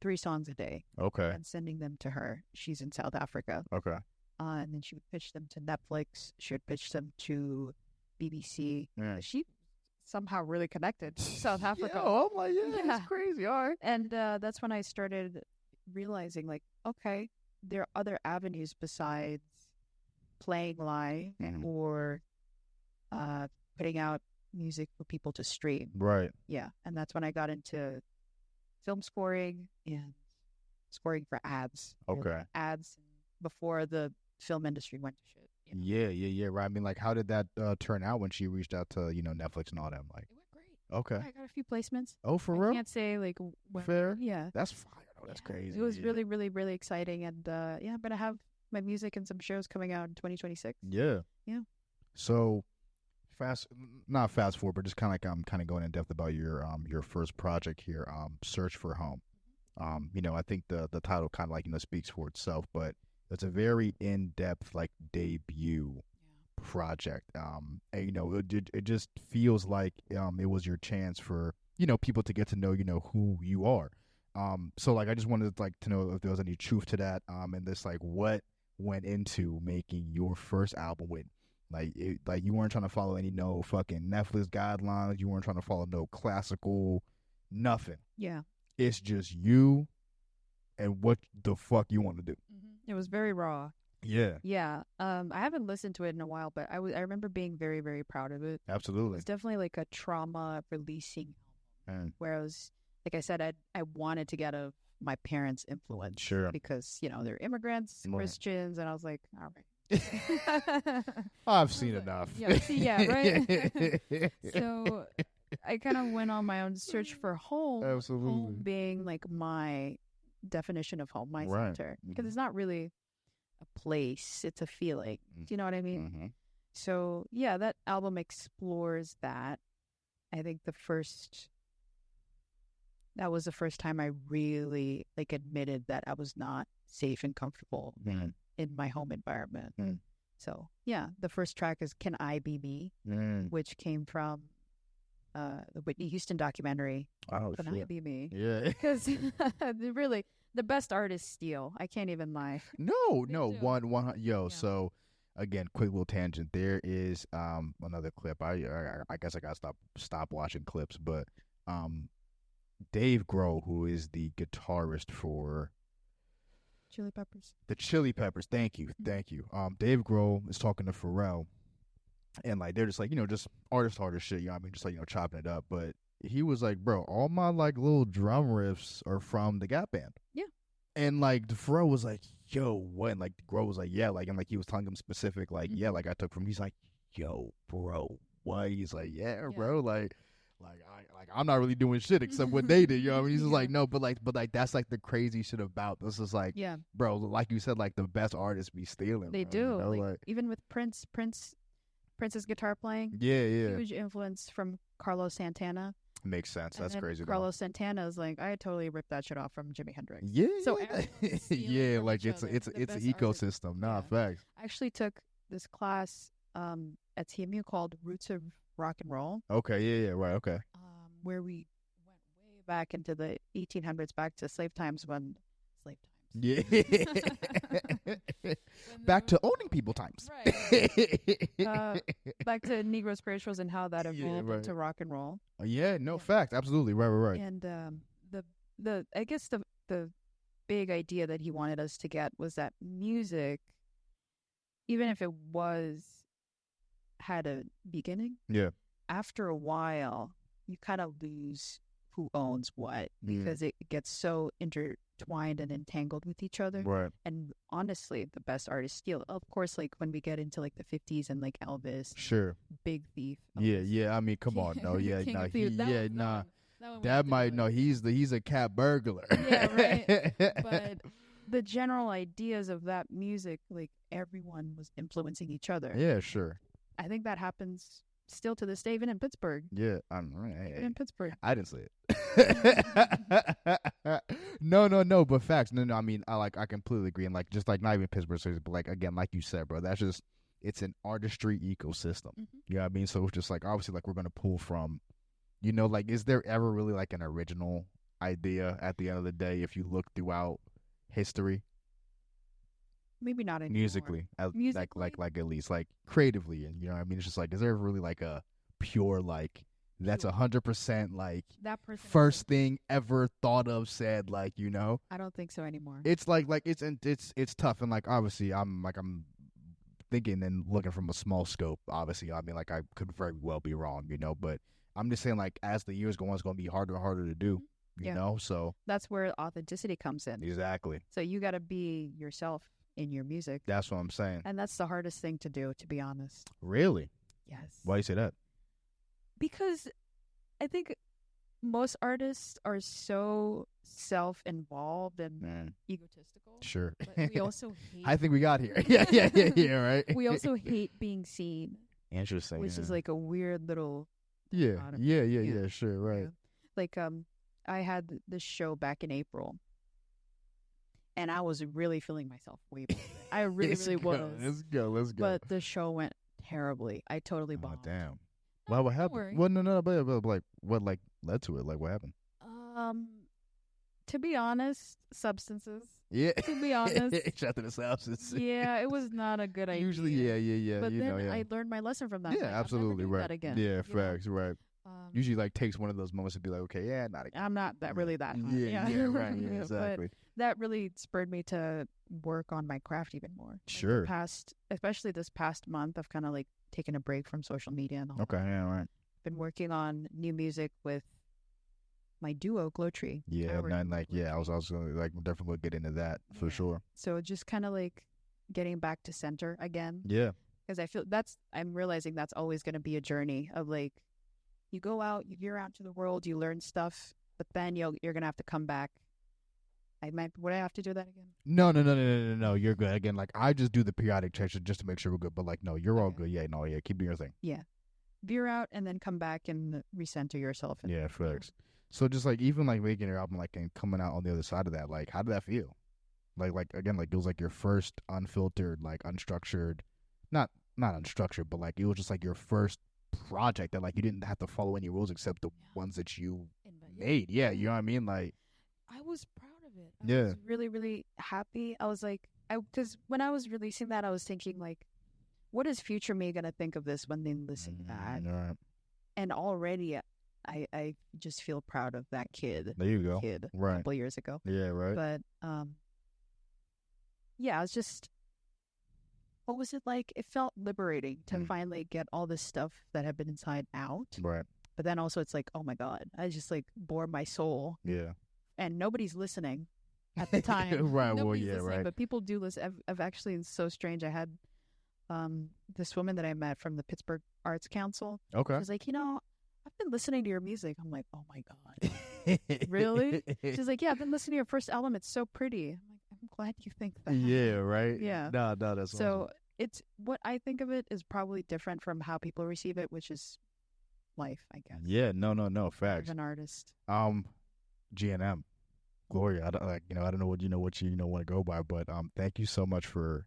3 songs a day. Okay. And sending them to her. She's in South Africa. Okay. And then she would pitch them to Netflix. She would pitch them to BBC. Yeah. She somehow really connected to South Africa. Oh my God, that's crazy. All right. And that's when I started realizing, okay, there are other avenues besides playing live or putting out music for people to stream. Right. Yeah. And that's when I got into film scoring and scoring for ads. Okay. Ads before the film industry went to shit. Yeah. Right. I mean, like, how did that turn out when she reached out to Netflix and all that? Like, It went great. okay. I got a few placements. Oh, for I real? can't say like when. Fair. Yeah, That's fire. Oh, that's crazy. It was Yeah. really, really, really exciting, and I'm gonna have my music and some shows coming out in 2026. Yeah. Yeah. So not fast forward, but just kind of like I'm kind of going in depth about your first project here, Search for Home. I think the title kind of like speaks for itself, but it's a very in depth like debut project. And, it just feels like it was your chance for people to get to know who you are. So like I just wanted like to know if there was any truth to that. And this like what went into making your first album with. Like you weren't trying to follow any no fucking Netflix guidelines. You weren't trying to follow no classical, nothing. Yeah. It's just you and what the fuck you want to do. It was very raw. Yeah. Yeah. I haven't listened to it in a while, but I remember being very, very proud of it. Absolutely. It's definitely like a trauma releasing album. Where I was, like I said, I wanted to get a my parents' influence. Sure. Because, they're immigrants, Christians, and I was like, all right. I've seen enough. Yeah, right? So I kind of went on my own search for home. Absolutely. Home being like my definition of home, my center. Because it's not really a place, it's a feeling. Do you know what I mean? Mm-hmm. So, yeah, that album explores that. I think that was the first time I really like admitted that I was not safe and comfortable in my home environment. So yeah, the first track is Can I Be Me, which came from the Whitney Houston documentary. Oh, Can I Be Me? Yeah. Because really, the best artists steal. I can't even lie. No, do. one. So again, quick little tangent. There is another clip. I guess I gotta stop watching clips, but Dave Grohl, who is the guitarist for Chili Peppers. The Chili Peppers. Thank you. Dave Grohl is talking to Pharrell, and like they're just like just artist shit. I mean, just like chopping it up. But he was like, bro, all my like little drum riffs are from the Gap Band. Yeah. And like Pharrell was like, yo, what? And like Grohl was like, yeah, like, and like he was telling him specific, like, yeah, like I took from. He's like, yo, bro, what? He's like, yeah. Bro, like I'm not really doing shit except what they did. You know what I mean? He's just like, no, but like that's like the crazy shit about this is like, bro, like you said, like the best artists be stealing. They bro, do. like even with Prince's guitar playing. Yeah. Huge influence from Carlos Santana. Makes sense. That's crazy. Carlos Santana is like, I totally ripped that shit off from Jimi Hendrix. Yeah. So yeah, like it's an ecosystem. Nah, facts. I actually took this class at TMU called Roots of Rock and Roll. Okay. Yeah. Right. Okay. Where we went way back into the 1800s, back to slave times. Yeah. Back to owning people times. Right. Back to Negro spirituals and how that evolved into rock and roll. Yeah, fact. Absolutely. Right. And the I guess the big idea that he wanted us to get was that music, even if it had a beginning, after a while you kind of lose who owns what because it gets so intertwined and entangled with each other. Right. And honestly, the best artists steal. Of course, like when we get into like the 50s and like Elvis. Sure. Big Thief. Elvis. Yeah. I mean, come on. No, yeah. He's a cat burglar. Yeah, right. But the general ideas of that music, like everyone was influencing each other. Yeah, sure. I think that happens still to this day, even in Pittsburgh. Yeah, I'm right. In Pittsburgh. I didn't say it. No, but facts. No, I mean, I completely agree. And like, just like not even Pittsburgh, but like, again, like you said, bro, that's just, it's an artistry ecosystem. You know what I mean? So it's just like, obviously, like we're going to pull from, like, is there ever really like an original idea at the end of the day if you look throughout history? Maybe not anymore. Musically, like at least like creatively, and what I mean, it's just like, is there really like a pure like that's 100% like that person first thing ever thought of said like I don't think so anymore. It's like it's tough, and like obviously I'm thinking and looking from a small scope. Obviously, I mean like I could very well be wrong, but I'm just saying like as the years go on, it's going to be harder and harder to do. You know, so that's where authenticity comes in. Exactly. So you got to be yourself in your music. That's what I'm saying. And that's the hardest thing to do, to be honest. Really? Yes. Why you say that? Because I think most artists are so self-involved and egotistical. Sure. But we also hate. I think we got here. Yeah, right. We also hate being seen. Interesting. Which is like a weird little. Yeah, sure, right. Yeah. Like I had this show back in April, and I was really feeling myself way back then. I really was. Let's go. But the show went terribly. I totally bombed. Oh, damn. No, Well, what don't happened? worry. Well, no, but like, what like led to it? Like, what happened? To be honest, substances. Yeah. To be honest, Shout to the substance. yeah, it was not a good idea. Usually, yeah. But you then know, yeah. I learned my lesson from that. Yeah, Like, absolutely, I'm never doing right. that again. Yeah, facts, right. Usually, like, takes one of those moments to be like, okay, yeah, not again. I'm not that really that hot. Yeah, right, yeah, exactly. But that really spurred me to work on my craft even more. Sure. Especially this past month, I've kind of like taken a break from social media and all. Okay, yeah, right. Been working on new music with my duo Glow Tree. Yeah, I was gonna like definitely get into that for sure. So just kind of like getting back to center again. Yeah. Because I feel I'm realizing that's always going to be a journey of like, you go out, you veer out to the world, you learn stuff, but then you're going to have to come back. Would I have to do that again? No. You're good. Again, like I just do the periodic checks just to make sure we're good. But like, no, you're all good. Yeah, keep doing your thing. Yeah. Veer out and then come back and recenter yourself. Yeah, facts. So just like even like making your album like and coming out on the other side of that, like how did that feel? Like again, like it was like your first unfiltered, like unstructured, not unstructured, but like it was just like your first project that like you didn't have to follow any rules except the ones that you made. Yeah, you know what I mean? Like I was proud of it. I was really, really happy. I was like, because when I was releasing that, I was thinking like, what is future me gonna think of this when they listen to that? Right. And already, I just feel proud of that kid. There you go. Kid, right. A couple years ago. Yeah, right. But yeah, I was just. What was it like? It felt liberating to finally get all this stuff that had been inside out. Right. But then also it's like, oh my God, I just like bore my soul. Yeah. And nobody's listening at the time. Right. Nobody's listening, right. Right. But people do listen. I've actually, it's so strange. I had this woman that I met from the Pittsburgh Arts Council. Okay. She was like, I've been listening to your music. I'm like, oh my God. Really? She's like, yeah, I've been listening to your first album. It's so pretty. I'm like, I'm glad you think that. Yeah, right? Yeah. No, that's so awesome. It's what I think of it is probably different from how people receive it, which is life, I guess. Yeah, no, facts. As an artist. GNM, Gloria. I don't know what you want to go by, but thank you so much for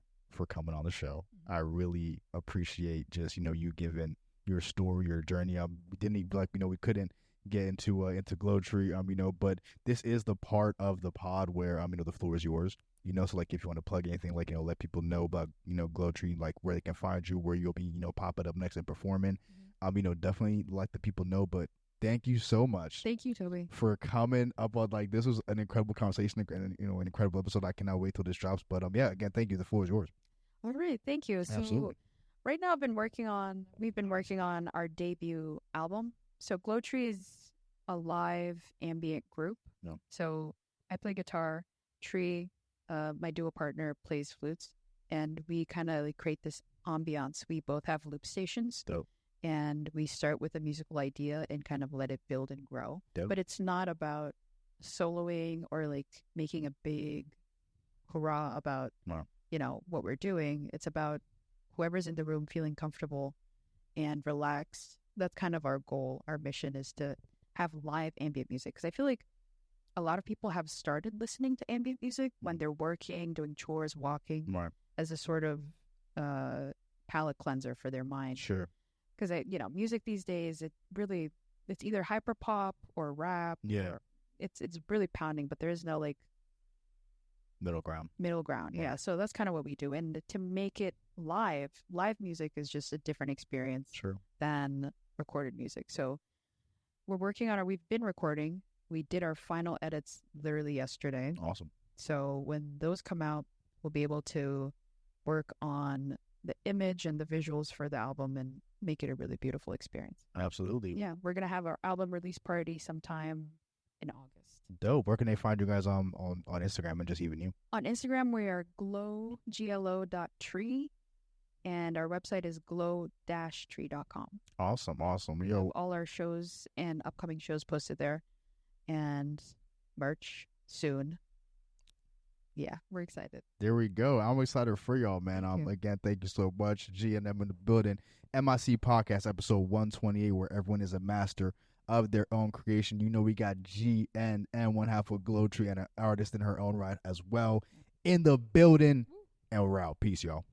coming on the show. I really appreciate just you giving your story, your journey. We didn't even, we couldn't get into Glow Tree, but this is the part of the pod where the floor is yours. So like if you want to plug anything, like let people know about Glow Tree, like where they can find you, where you'll be popping up next and performing. Definitely let the people know. But thank you so much. Thank you, Toby, for coming up on this was an incredible conversation and an incredible episode. I cannot wait till this drops. But yeah, again, thank you. The floor is yours. All right, thank you. So absolutely. Right now we've been working on our debut album. So Glow Tree is a live ambient group. No. So I play guitar, Tree, my duo partner plays flutes, and we kind of like create this ambiance. We both have loop stations. Dope. And we start with a musical idea and kind of let it build and grow. Dope. But it's not about soloing or like making a big hurrah about, what we're doing. It's about whoever's in the room feeling comfortable and relaxed. That's kind of our goal. Our mission is to have live ambient music. Because I feel like a lot of people have started listening to ambient music when they're working, doing chores, walking, as a sort of palate cleanser for their mind. Sure. Because music these days, it's either hyper pop or rap. Yeah. Or it's really pounding, but there is no like middle ground. Yeah. So that's kind of what we do. And to make it live music is just a different experience than recorded music. So we've been recording. We did our final edits literally yesterday. Awesome. So when those come out, we'll be able to work on the image and the visuals for the album and make it a really beautiful experience. Absolutely. Yeah. We're going to have our album release party sometime in August. Dope. Where can they find you guys on Instagram and just even you? On Instagram, we are glow.tree, and our website is glow-tree.com. Awesome. We have all our shows and upcoming shows posted there, and merch soon. Yeah, we're excited. There we go. I'm excited for y'all, man. Again, thank you so much. GNM in the building. MIC Podcast, episode 128, where everyone is a master of their own creation. You know, we got GNM, one half of Glow Tree, and an artist in her own right as well, in the building. And we're out. Peace, y'all.